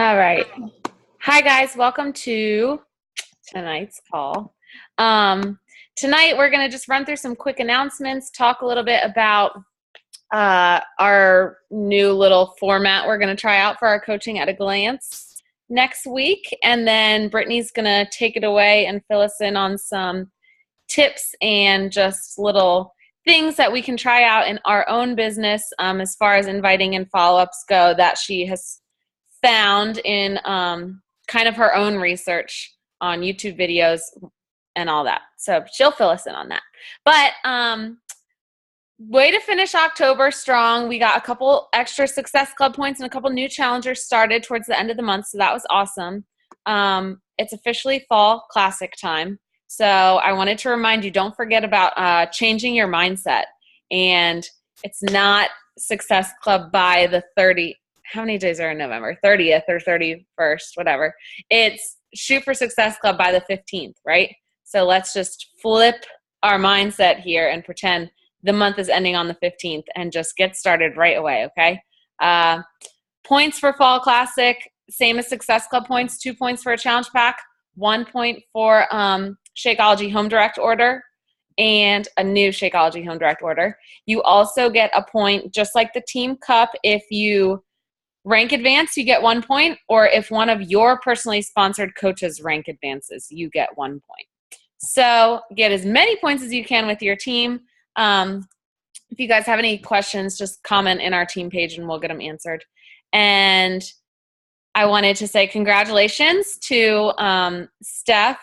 All right. Hi, guys. Welcome to tonight's call. Tonight, we're going to just run through some quick announcements, talk a little bit about our new little format we're going to try out for our Coaching at a Glance next week. And then Brittney's going to take it away and fill us in on some tips and just little things that we can try out in our own business as far as inviting and follow-ups go that she has found in kind of her own research on YouTube videos and all that. So she'll fill us in on that. But way to finish October strong. We got a couple extra Success Club points and a couple new challengers started towards the end of the month, so that was awesome. It's officially fall classic time. So I wanted to remind you, don't forget about changing your mindset. And it's not Success Club by the 30th. How many days are in November? 30th or 31st, whatever. It's Shoot for Success Club by the 15th, right? So let's just flip our mindset here and pretend the month is ending on the 15th and just get started right away, okay? Points for Fall Classic, same as Success Club points, 2 points for a challenge pack, 1 point for Shakeology Home Direct order, and a new Shakeology Home Direct order. You also get a point, just like the Team Cup, if you rank advance, you get 1 point, or if one of your personally sponsored coaches rank advances, you get 1 point. So get as many points as you can with your team. If you guys have any questions, just comment in our team page and we'll get them answered. And I wanted to say congratulations to Steph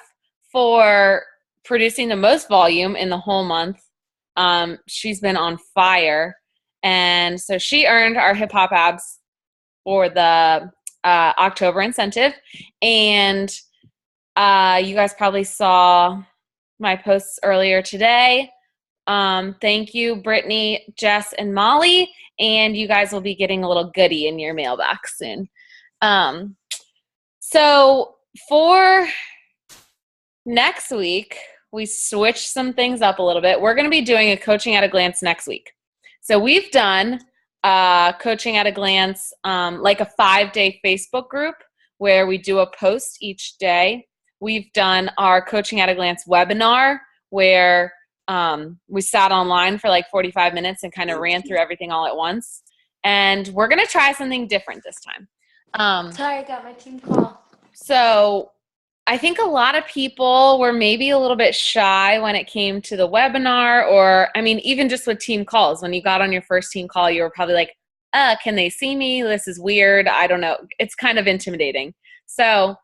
for producing the most volume in the whole month. She's been on fire. And so she earned our Hip Hop Abs for the October incentive. And you guys probably saw my posts earlier today. Thank you, Brittney, Jess, and Molly. And you guys will be getting a little goodie in your mailbox soon. So for next week, we switched some things up a little bit. We're going to be doing a Coaching at a Glance next week. So we've done Coaching at a Glance, like a 5-day Facebook group where we do a post each day. We've done our Coaching at a Glance webinar where we sat online for like 45 minutes and kind of ran through everything all at once. And we're going to try something different this time. Sorry, I got my team call. So I think a lot of people were maybe a little bit shy when it came to the webinar, or, I mean, even just with team calls. When you got on your first team call, you were probably like, can they see me? This is weird. I don't know. It's kind of intimidating. So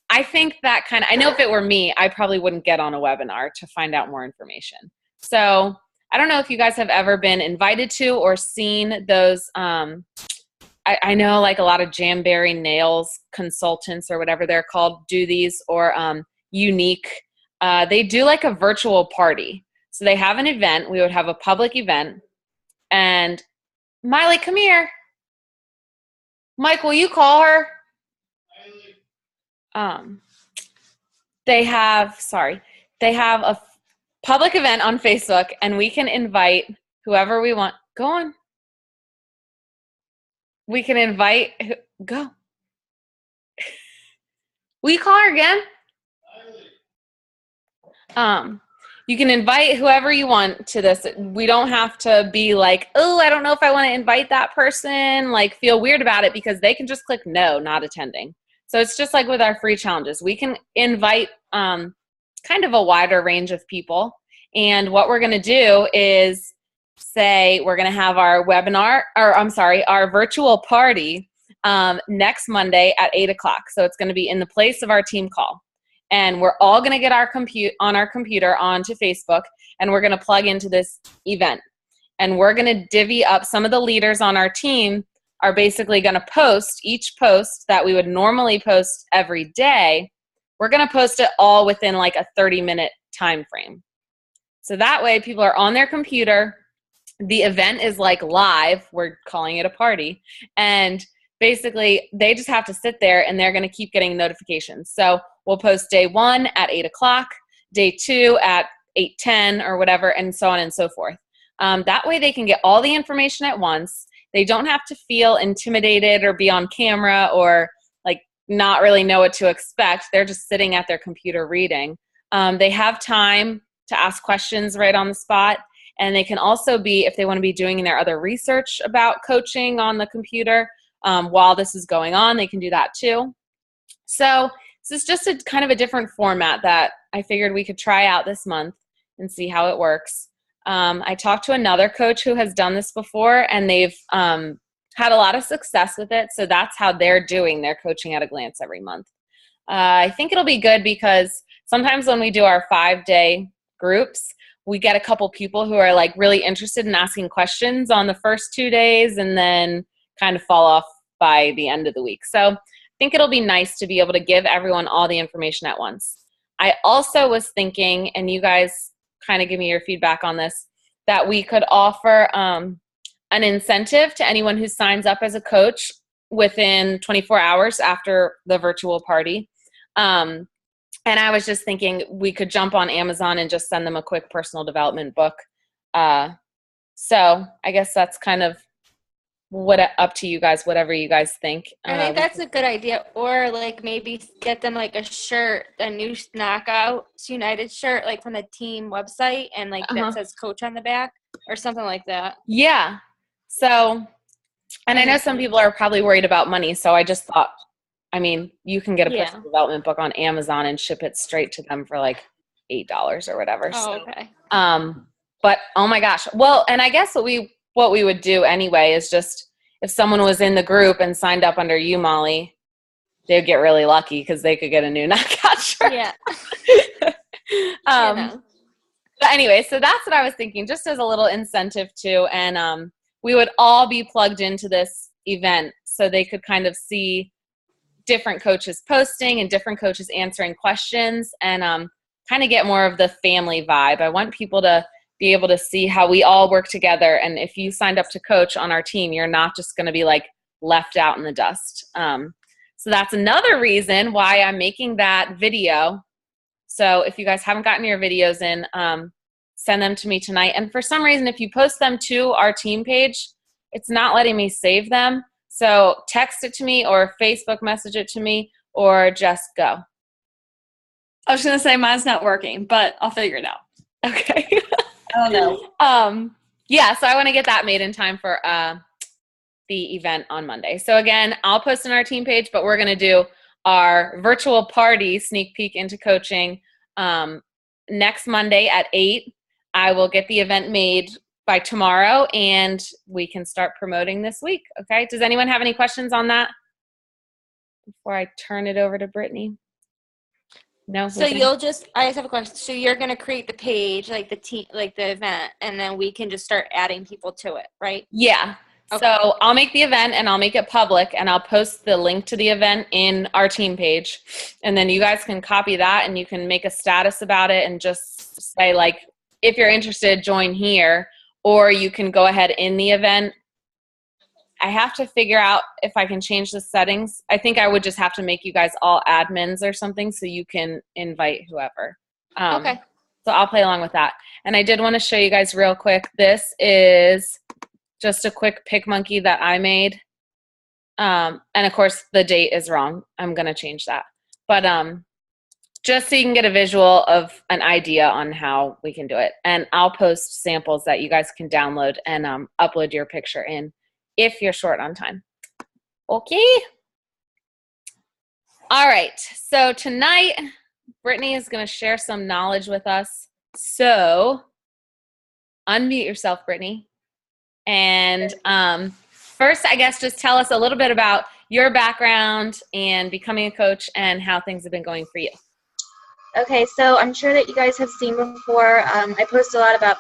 I think that I know if it were me, I probably wouldn't get on a webinar to find out more information. So I don't know if you guys have ever been invited to or seen those, I know like a lot of Jamberry Nails consultants or whatever they're called do these, or Unique. They do like a virtual party. So they have an event. We would have a public event. And Miley, come here. Mike, will you call her? They have a public event on Facebook, and we can invite whoever we want. Go on. We can invite, go. Will you call her again? You can invite whoever you want to this. We don't have to be like, oh, I don't know if I want to invite that person, like feel weird about it, because they can just click no, not attending. So it's just like with our free challenges. We can invite kind of a wider range of people. And what we're going to do is say we're going to have our webinar, or our virtual party next Monday at 8 o'clock. So it's going to be in the place of our team call. And we're all going to get our computer onto Facebook, and we're going to plug into this event. And we're going to divvy up. Some of the leaders on our team are basically going to post each post that we would normally post every day. We're going to post it all within like a 30-minute time frame. So that way people are on their computer. The event is like live. We're calling it a party. And basically they just have to sit there and they're going to keep getting notifications. So we'll post day 1 at 8 o'clock, day 2 at 8:10 or whatever, and so on and so forth. That way they can get all the information at once. They don't have to feel intimidated or be on camera or not really know what to expect. They're just sitting at their computer reading. They have time to ask questions right on the spot. And they can also be, if they want to be doing their other research about coaching on the computer while this is going on, they can do that too. So this is just a kind of a different format that I figured we could try out this month and see how it works. I talked to another coach who has done this before, and they've had a lot of success with it. So that's how they're doing their coaching at a glance every month. I think it'll be good because sometimes when we do our 5-day groups, we get a couple people who are like really interested in asking questions on the first 2 days and then kind of fall off by the end of the week. So I think it'll be nice to be able to give everyone all the information at once. I also was thinking, and you guys kind of give me your feedback on this, that we could offer an incentive to anyone who signs up as a coach within 24 hours after the virtual party. And I was just thinking we could jump on Amazon and just send them a quick personal development book. So I guess that's kind of up to you guys, whatever you guys think. I think that's a good idea. Or like maybe get them like a shirt, a new Knockouts United shirt, like from the team website, and like that says coach on the back or something like that. Yeah. So, and I know some people are probably worried about money. So I just thought, I mean, you can get a personal development book on Amazon and ship it straight to them for like $8 or whatever. Oh, okay. But oh my gosh. Well, and I guess what we would do anyway is just if someone was in the group and signed up under you, Molly, they'd get really lucky because they could get a new knockout shirt. Yeah. But anyway, so that's what I was thinking, just as a little incentive too. And we would all be plugged into this event so they could kind of see different coaches posting and different coaches answering questions and kind of get more of the family vibe. I want people to be able to see how we all work together. And if you signed up to coach on our team, you're not just going to be like left out in the dust. So that's another reason why I'm making that video. So if you guys haven't gotten your videos in, send them to me tonight. And for some reason, if you post them to our team page, it's not letting me save them. So text it to me or Facebook message it to me or just go. I was going to say mine's not working, but I'll figure it out. Okay. I don't know. Yeah, so I want to get that made in time for the event on Monday. So again, I'll post on our team page, but we're going to do our virtual party sneak peek into coaching next Monday at 8. I will get the event made by tomorrow, and we can start promoting this week. Okay. Does anyone have any questions on that before I turn it over to Brittney? No. So I just have a question. So you're going to create the page, like the team, like the event, and then we can just start adding people to it, right? Yeah. Okay. So I'll make the event and I'll make it public and I'll post the link to the event in our team page. And then you guys can copy that and you can make a status about it and just say like, if you're interested, join here. Or you can go ahead in the event. I have to figure out if I can change the settings. I think I would just have to make you guys all admins or something so you can invite whoever. Okay. So I'll play along with that. And I did want to show you guys real quick. This is just a quick pick monkey that I made. And of course the date is wrong. I'm going to change that. But just so you can get a visual of an idea on how we can do it. And I'll post samples that you guys can download and upload your picture in if you're short on time. Okay. All right. So tonight, Brittney is going to share some knowledge with us. So unmute yourself, Brittney. And first, I guess, just tell us a little bit about your background and becoming a coach and how things have been going for you. Okay, so I'm sure that you guys have seen before, I post a lot about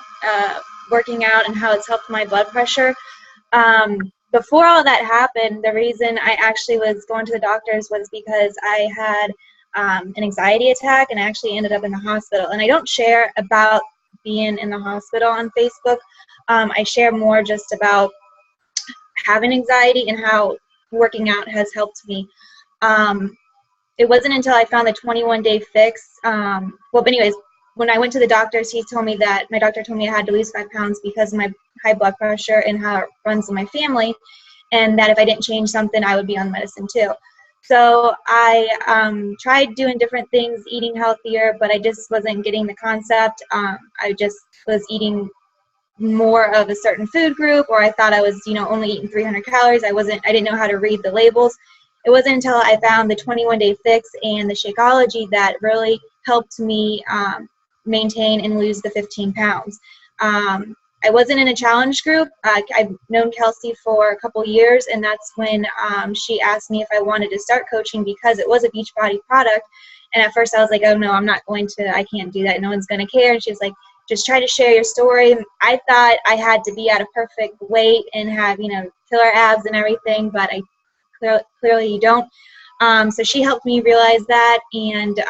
working out and how it's helped my blood pressure. Before all that happened, the reason I actually was going to the doctors was because I had an anxiety attack and I actually ended up in the hospital. And I don't share about being in the hospital on Facebook. I share more just about having anxiety and how working out has helped me. It wasn't until I found the 21-day fix. But anyways, when I went to the doctors, my doctor told me I had to lose 5 pounds because of my high blood pressure and how it runs in my family, and that if I didn't change something, I would be on medicine too. So I tried doing different things, eating healthier, but I just wasn't getting the concept. I just was eating more of a certain food group, or I thought I was, only eating 300 calories. I didn't know how to read the labels. It wasn't until I found the 21-day fix and the Shakeology that really helped me maintain and lose the 15 pounds. I wasn't in a challenge group. I've known Kelsey for a couple years, and that's when she asked me if I wanted to start coaching because it was a Beachbody product. And at first I was like, oh no, I can't do that. No one's going to care. And she was like, just try to share your story. I thought I had to be at a perfect weight and have, killer abs and everything, but clearly you don't. So she helped me realize that, and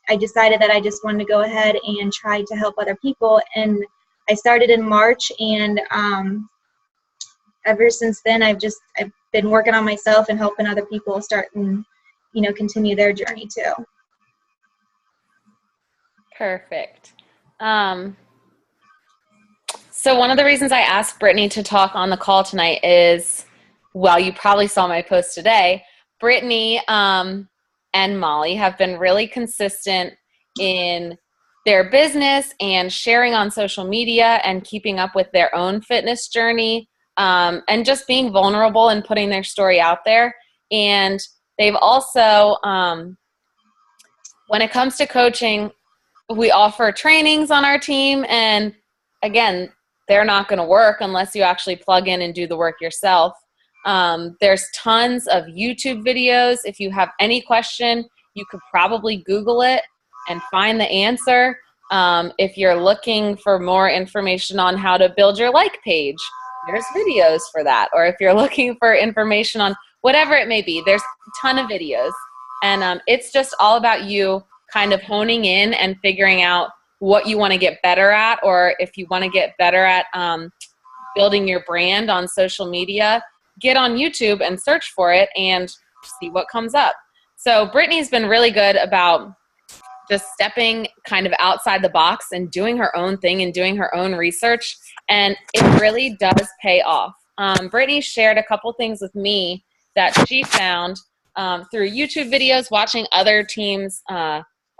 I decided that I just wanted to go ahead and try to help other people. And I started in March, and ever since then, I've been working on myself and helping other people start and, continue their journey too. Perfect. So one of the reasons I asked Brittney to talk on the call tonight is, well, you probably saw my post today. Brittney and Molly have been really consistent in their business and sharing on social media and keeping up with their own fitness journey, and just being vulnerable and putting their story out there. And they've also, when it comes to coaching, we offer trainings on our team, and again, they're not going to work unless you actually plug in and do the work yourself. There's tons of YouTube videos. If you have any question, you could probably Google it and find the answer. If you're looking for more information on how to build your like page, there's videos for that. Or if you're looking for information on whatever it may be, there's a ton of videos. And it's just all about you kind of honing in and figuring out what you want to get better at, or if you want to get better at building your brand on social media, get on YouTube and search for it and see what comes up. So Brittney's been really good about just stepping kind of outside the box and doing her own thing and doing her own research, and it really does pay off. Brittney shared a couple things with me that she found through YouTube videos, watching other teams.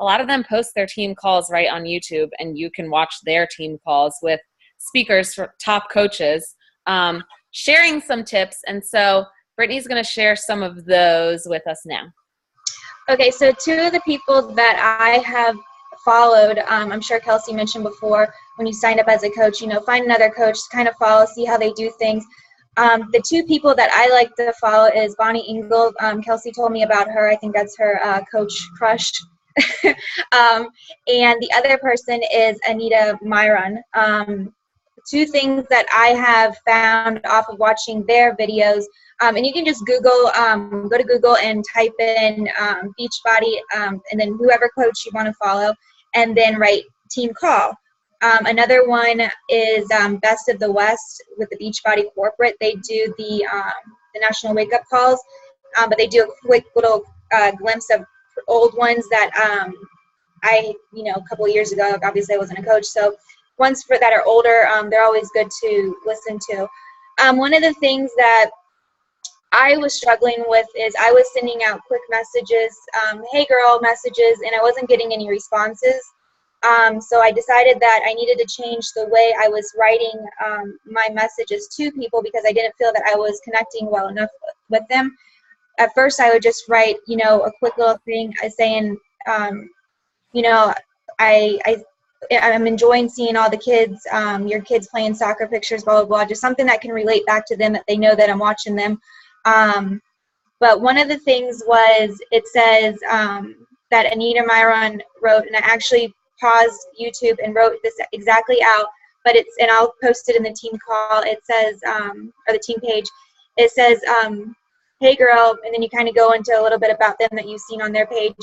A lot of them post their team calls right on YouTube, and you can watch their team calls with speakers for top coaches, sharing some tips. And so Brittney's going to share some of those with us now. Okay, so two of the people that I have followed, I'm sure Kelsey mentioned before, when you sign up as a coach, find another coach to kind of follow, see how they do things. The two people that I like to follow is Bonnie Ingle. Kelsey told me about her. I think that's her coach crush. And the other person is Anita Myron. Two things that I have found off of watching their videos, and you can just Google, go to Google and type in Beachbody, and then whoever coach you want to follow, and then write team call. Another one is Best of the West with the Beachbody corporate. They do the national wake up calls, but they do a quick little glimpse of old ones that a couple of years ago, obviously I wasn't a coach, so ones that are older, they're always good to listen to. One of the things that I was struggling with is I was sending out quick messages, hey girl messages, and I wasn't getting any responses. So I decided that I needed to change the way I was writing my messages to people, because I didn't feel that I was connecting well enough with them. At first, I would just write, a quick little thing saying, I'm enjoying seeing all the kids, your kids playing soccer pictures, blah, blah, blah, just something that can relate back to them, that they know that I'm watching them. But one of the things was, it says that Anita Myron wrote, and I actually paused YouTube and wrote this exactly out, but and I'll post it in the team call. It says, or the team page, it says, hey girl, and then you kind of go into a little bit about them that you've seen on their page.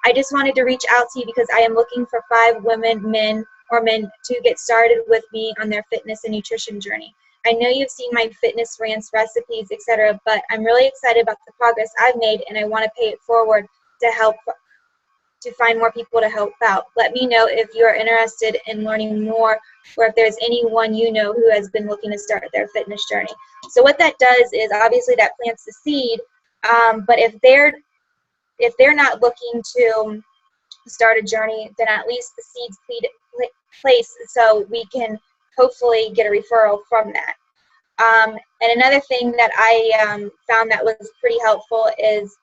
I just wanted to reach out to you because I am looking for 5 men to get started with me on their fitness and nutrition journey. I know you've seen my fitness rants, recipes, etc., but I'm really excited about the progress I've made, and I want to pay it forward to find more people to help out. Let me know if you are interested in learning more, or if there's anyone who has been looking to start their fitness journey. So what that does is, obviously that plants the seed, but if they're if they're not looking to start a journey, then at least the seeds placed so we can hopefully get a referral from that. And another thing that I found that was pretty helpful is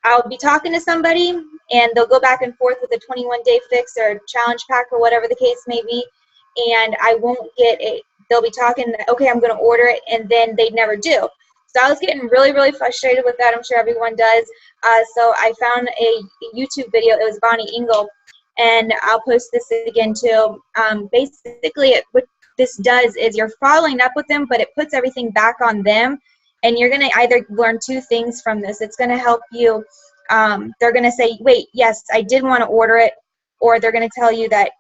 I'll be talking to somebody and they'll go back and forth with a 21-day fix or challenge pack or whatever the case may be, and I won't get it. They'll be talking, okay, I'm going to order it, and then they never do. So I was getting really, really frustrated with that. I'm sure everyone does. So I found a YouTube video. It was Bonnie Engel, and I'll post this again too. Basically, what this does is you're following up with them, but it puts everything back on them. And you're going to either learn two things from this. It's going to help you. They're going to say, wait, yes, I did want to order it. Or they're going to tell you that,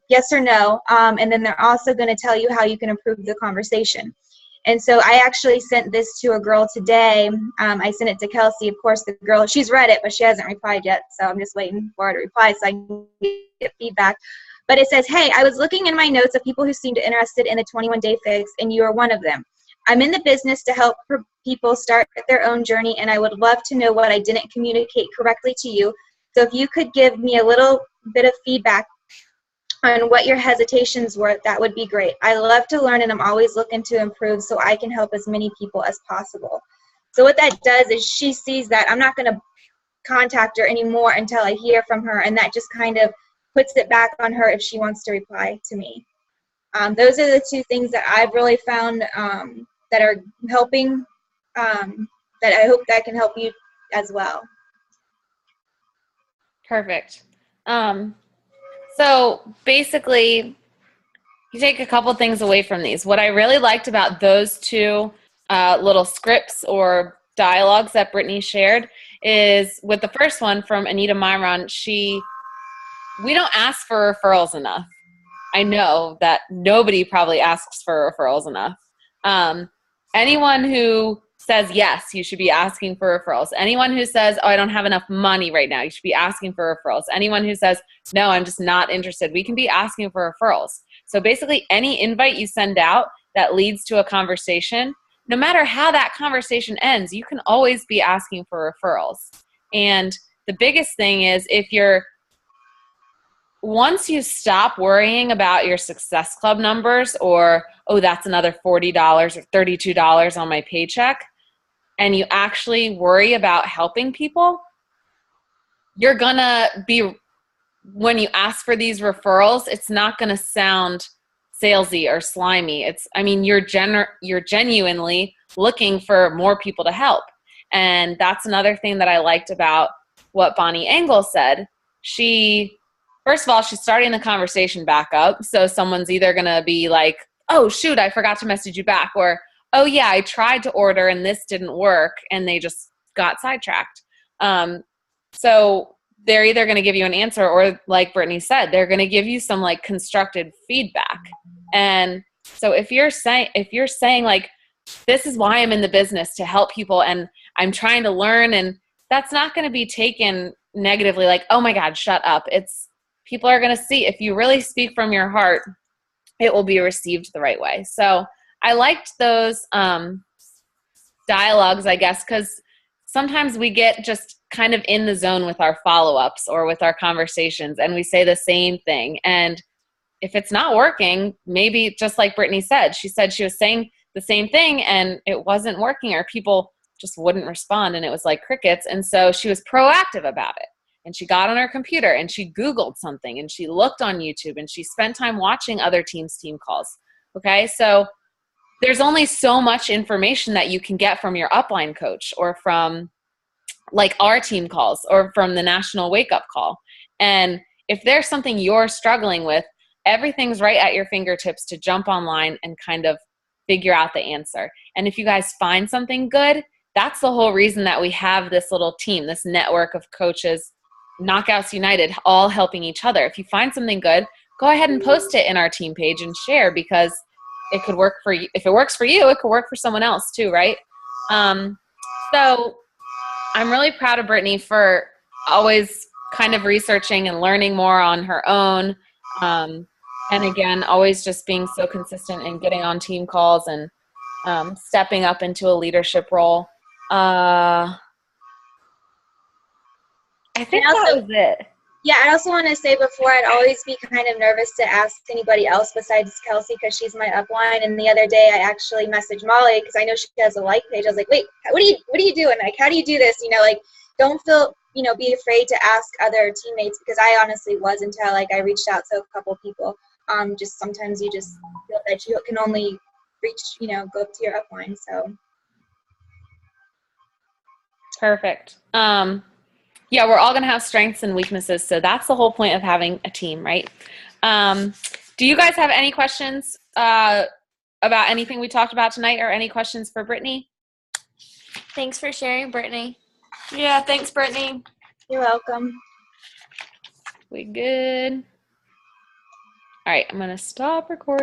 yes or no. And then they're also going to tell you how you can improve the conversation. And so I actually sent this to a girl today. I sent it to Kelsey. Of course, the girl, she's read it, but she hasn't replied yet. So I'm just waiting for her to reply so I can get feedback. But it says, hey, I was looking in my notes of people who seemed interested in the 21-day fix, and you are one of them. I'm in the business to help people start their own journey, and I would love to know what I didn't communicate correctly to you. So if you could give me a little bit of feedback on what your hesitations were, that would be great. I love to learn, and I'm always looking to improve so I can help as many people as possible. So what that does is she sees that I'm not going to contact her anymore until I hear from her, and that just kind of puts it back on her if she wants to reply to me. Those are the two things that I've really found that are helping, that I hope that can help you as well. Perfect. So basically, you take a couple things away from these. What I really liked about those two little scripts or dialogues that Brittney shared is with the first one from Anita Myron, we don't ask for referrals enough. I know that nobody probably asks for referrals enough. Anyone who says yes, you should be asking for referrals. Anyone who says, oh, I don't have enough money right now, you should be asking for referrals. Anyone who says, no, I'm just not interested, we can be asking for referrals. So basically any invite you send out that leads to a conversation, no matter how that conversation ends, you can always be asking for referrals. And the biggest thing is once you stop worrying about your Success Club numbers or, oh, that's another $40 or $32 on my paycheck, and you actually worry about helping people, you're going to be, when you ask for these referrals, it's not going to sound salesy or slimy. You're genuinely looking for more people to help. And that's another thing that I liked about what Bonnie Engel said. First of all, she's starting the conversation back up. So someone's either going to be like, oh, shoot, I forgot to message you back. Or, oh, yeah, I tried to order and this didn't work. And they just got sidetracked. So they're either going to give you an answer or, like Brittney said, they're going to give you some like constructed feedback. And so if you're saying like, this is why I'm in the business, to help people and I'm trying to learn, and that's not going to be taken negatively like, oh my God, shut up. People are going to see, if you really speak from your heart, it will be received the right way. So I liked those dialogues, I guess, because sometimes we get just kind of in the zone with our follow-ups or with our conversations, and we say the same thing. And if it's not working, maybe just like Brittney said, she said she was saying the same thing and it wasn't working, or people just wouldn't respond and it was like crickets. And so she was proactive about it. And she got on her computer and she Googled something and she looked on YouTube and she spent time watching other teams' team calls. Okay, so there's only so much information that you can get from your upline coach or from like our team calls or from the national wake up call. And if there's something you're struggling with, everything's right at your fingertips to jump online and kind of figure out the answer. And if you guys find something good, that's the whole reason that we have this little team, this network of coaches, Knockouts United, all helping each other. If you find something good, go ahead and post it in our team page and share, because it could work for you. If it works for you, it could work for someone else too, right? So I'm really proud of Brittney for always kind of researching and learning more on her own. And again, always just being so consistent and getting on team calls and stepping up into a leadership role. think And also- that was it. Yeah, I also want to say before, I'd always be kind of nervous to ask anybody else besides Kelsey because she's my upline. And the other day, I actually messaged Molly because I know she has a like page. I was like, wait, what are you doing? Like, how do you do this? You know, like, don't feel, you know, be afraid to ask other teammates because I honestly was until like I reached out to a couple people. Just sometimes you just feel that you can only reach, you know, go up to your upline. So. Perfect. Yeah, we're all going to have strengths and weaknesses, so that's the whole point of having a team, right? Do you guys have any questions about anything we talked about tonight, or any questions for Brittney? Thanks for sharing, Brittney. Yeah, thanks, Brittney. You're welcome. We good? All right, I'm going to stop recording.